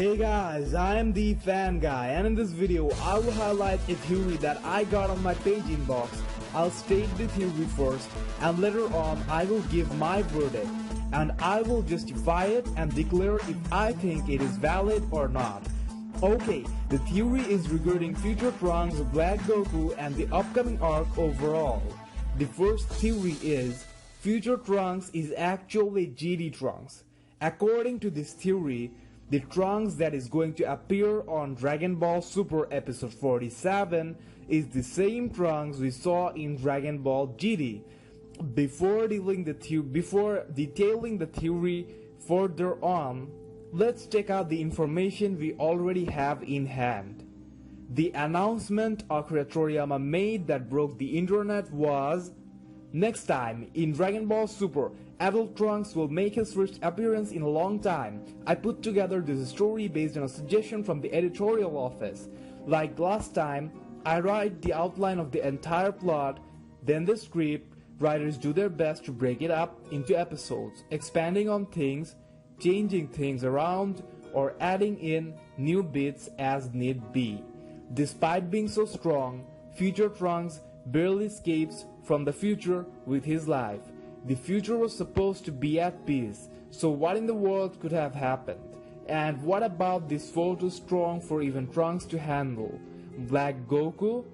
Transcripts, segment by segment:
Hey guys, I am the Fan Guy, and in this video I will highlight a theory that I got on my page inbox. I'll state the theory first, and later on I will give my verdict, and I will justify it and declare if I think it is valid or not. Okay, the theory is regarding future Trunks, Black Goku, and the upcoming arc overall. The first theory is, future Trunks is actually GD Trunks. According to this theory, the Trunks that is going to appear on Dragon Ball Super episode 47 is the same Trunks we saw in Dragon Ball GT. Before detailing the theory further on, let's check out the information we already have in hand. The announcement Akira Toriyama made that broke the internet was, next time, in Dragon Ball Super, adult Trunks will make his first appearance in a long time. I put together this story based on a suggestion from the editorial office. Like last time, I write the outline of the entire plot, then the script. Writers do their best to break it up into episodes, expanding on things, changing things around, or adding in new bits as need be. Despite being so strong, future Trunks barely escapes from the future with his life. The future was supposed to be at peace, so what in the world could have happened? And what about this foe too strong for even Trunks to handle? Black Goku?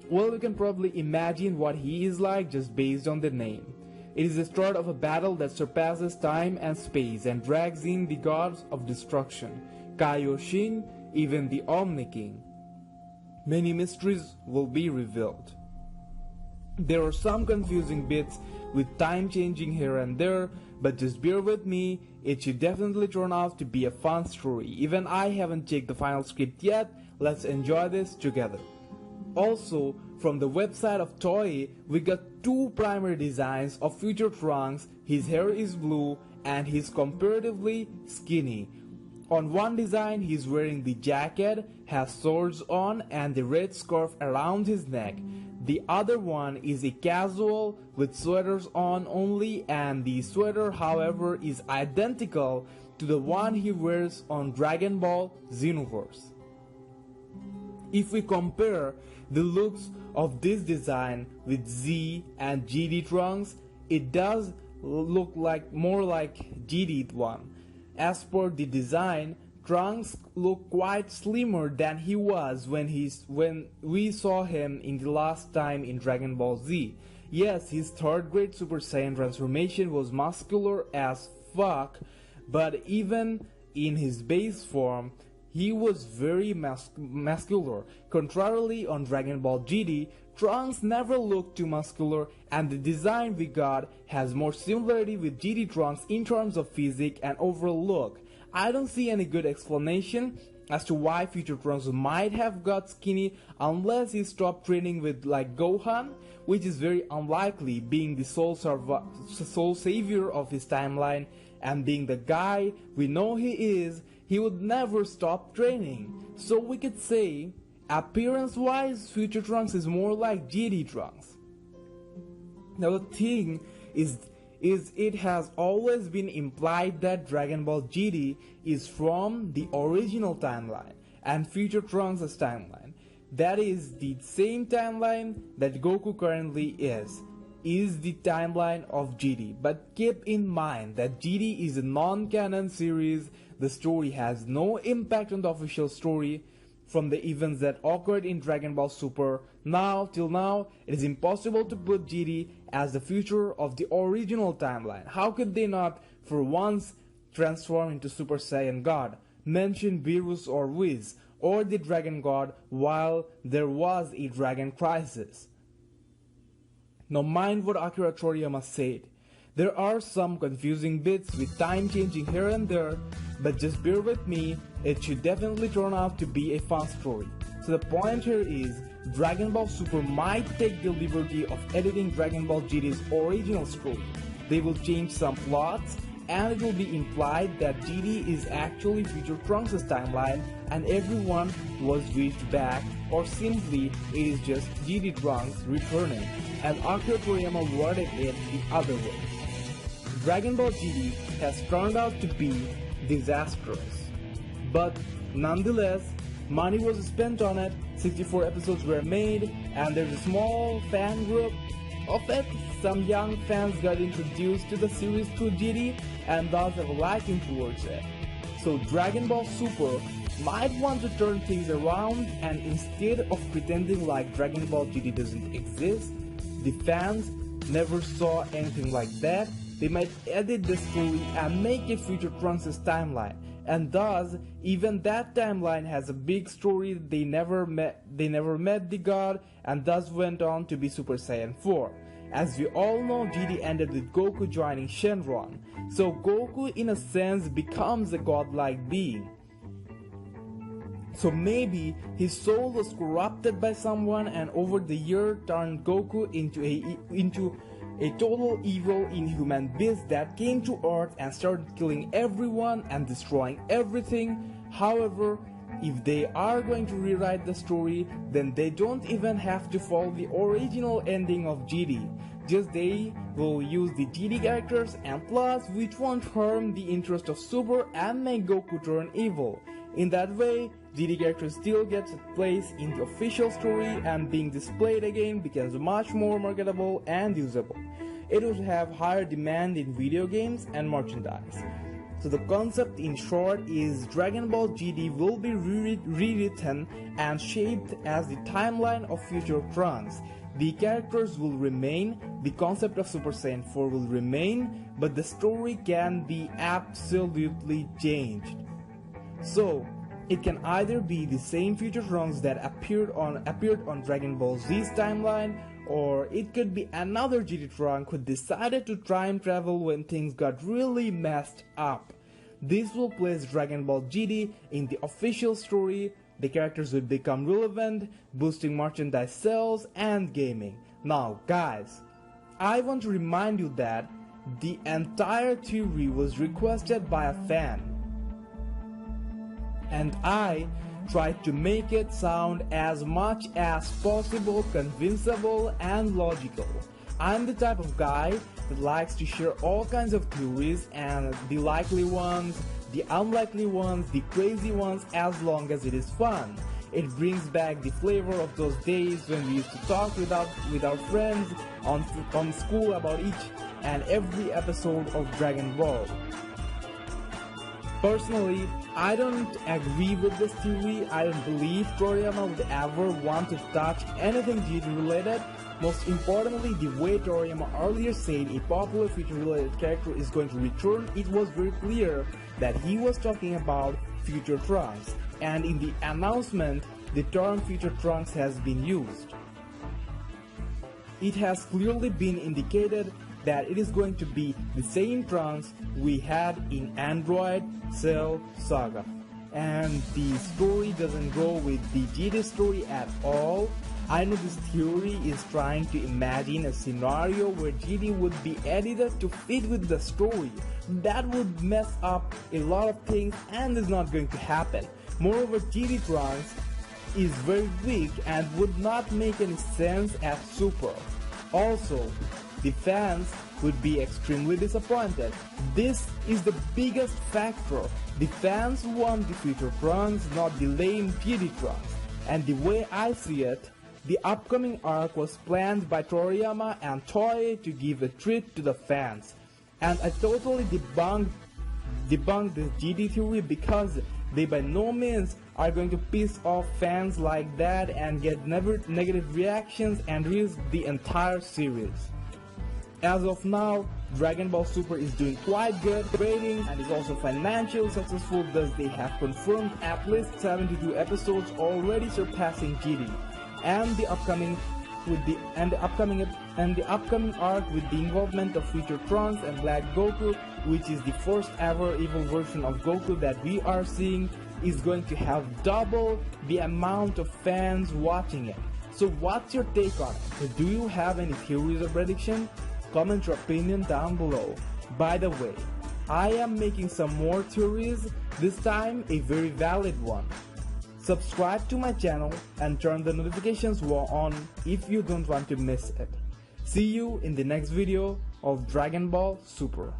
Well, you can probably imagine what he is like just based on the name. It is the start of a battle that surpasses time and space and drags in the gods of destruction, Kaioshin, even the Omni King. Many mysteries will be revealed. There are some confusing bits with time changing here and there, but just bear with me, it should definitely turn out to be a fun story. Even I haven't checked the final script yet, let's enjoy this together. Also, from the website of Toei, we got two primary designs of future Trunks. His hair is blue and he's comparatively skinny. On one design, he's wearing the jacket, has swords on, and the red scarf around his neck. The other one is a casual with sweaters on only, and the sweater, however, is identical to the one he wears on Dragon Ball Xenoverse. If we compare the looks of this design with Z and GD Trunks, it does look more like GD one. As per the design, Trunks looked quite slimmer than he was when we saw him in the last time in Dragon Ball Z. Yes, his third grade Super Saiyan transformation was muscular as fuck, but even in his base form, he was very muscular. Contrarily, on Dragon Ball GT, Trunks never looked too muscular, and the design we got has more similarity with GT Trunks in terms of physique and overall look. I don't see any good explanation as to why future Trunks might have got skinny unless he stopped training with like Gohan, which is very unlikely, being the sole savior of his timeline and being the guy we know he is. He would never stop training. So we could say, appearance-wise, future Trunks is more like GD Trunks. Now the thing is it has always been implied that Dragon Ball GT is from the original timeline and future Trunks' timeline. That is the same timeline that Goku currently is the timeline of GT. But keep in mind that GT is a non-canon series. The story has no impact on the official story from the events that occurred in Dragon Ball Super. Till now, it is impossible to put GT as the future of the original timeline. How could they not, for once, transform into Super Saiyan God, mention Beerus or Whis, or the Dragon God while there was a Dragon Crisis? Now mind what Akira Toriyama said. There are some confusing bits with time changing here and there, but just bear with me, it should definitely turn out to be a fun story. So the point here is, Dragon Ball Super might take the liberty of editing Dragon Ball GT's original story. They will change some plots, and it will be implied that GT is actually future Trunks' timeline and everyone was reached back, or simply it is just GT Trunks returning, and Akira Toriyama worded it the other way. Dragon Ball GT has turned out to be disastrous. But Nonetheless, money was spent on it, 64 episodes were made, and there's a small fan group of it. Some young fans got introduced to the series through GD and thus have a liking towards it. So Dragon Ball Super might want to turn things around, and instead of pretending like Dragon Ball GD doesn't exist, the fans never saw anything like that, they might edit the story and make it Future Trunks' timeline. And thus, even that timeline has a big story. They never met the god, and thus went on to be Super Saiyan 4. As we all know, GD ended with Goku joining Shenron, so Goku in a sense becomes a godlike being. So maybe his soul was corrupted by someone, and over the year turned Goku into a total evil inhuman beast that came to Earth and started killing everyone and destroying everything. However, if they are going to rewrite the story, then they don't even have to follow the original ending of GD. Just they will use the GD characters, and plus which won't harm the interest of Super and make Goku turn evil. In that way, GD characters still gets a place in the official story, and being displayed again becomes much more marketable and usable. It would have higher demand in video games and merchandise. So the concept in short is Dragon Ball GD will be rewritten and shaped as the timeline of Future Trunks. The characters will remain, the concept of Super Saiyan 4 will remain, but the story can be absolutely changed. So, it can either be the same Future Trunks that appeared on Dragon Ball Z's timeline, or it could be another GD Trunk who decided to time travel when things got really messed up. This will place Dragon Ball GD in the official story. The characters will become relevant, boosting merchandise sales and gaming. Now guys, I want to remind you that the entire theory was requested by a fan, and I tried to make it sound as much as possible convincible and logical. I'm the type of guy that likes to share all kinds of theories, and the likely ones, the unlikely ones, the crazy ones, as long as it is fun. It brings back the flavor of those days when we used to talk with our friends on school about each and every episode of Dragon Ball. Personally, I don't agree with this theory. I don't believe Toriyama would ever want to touch anything GD related. Most importantly, the way Toriyama earlier said a popular Future related character is going to return, it was very clear that he was talking about Future Trunks, and in the announcement, the term Future Trunks has been used. It has clearly been indicated that it is going to be the same Trunks we had in Android Cell Saga. And the story doesn't go with the GD story at all. I know this theory is trying to imagine a scenario where GD would be edited to fit with the story. That would mess up a lot of things and is not going to happen. Moreover, GD Trunks is very weak and would not make any sense as Super. Also, the fans would be extremely disappointed. This is the biggest factor. The fans want the Future Trunks, not the lame GD Trunks. And the way I see it, the upcoming arc was planned by Toriyama and Toei to give a treat to the fans. And I totally debunked the GD theory, because they by no means are going to piss off fans like that and get negative reactions and risk the entire series. As of now, Dragon Ball Super is doing quite good ratings and is also financially successful, thus they have confirmed at least 72 episodes, already surpassing GD. And the upcoming arc with the involvement of Future Trunks and Black Goku, which is the first ever evil version of Goku that we are seeing, is going to have double the amount of fans watching it. So what's your take on it? Do you have any theories or predictions? Comment your opinion down below. By the way, I am making some more theories, this time a very valid one. Subscribe to my channel and turn the notifications on if you don't want to miss it. See you in the next video of Dragon Ball Super.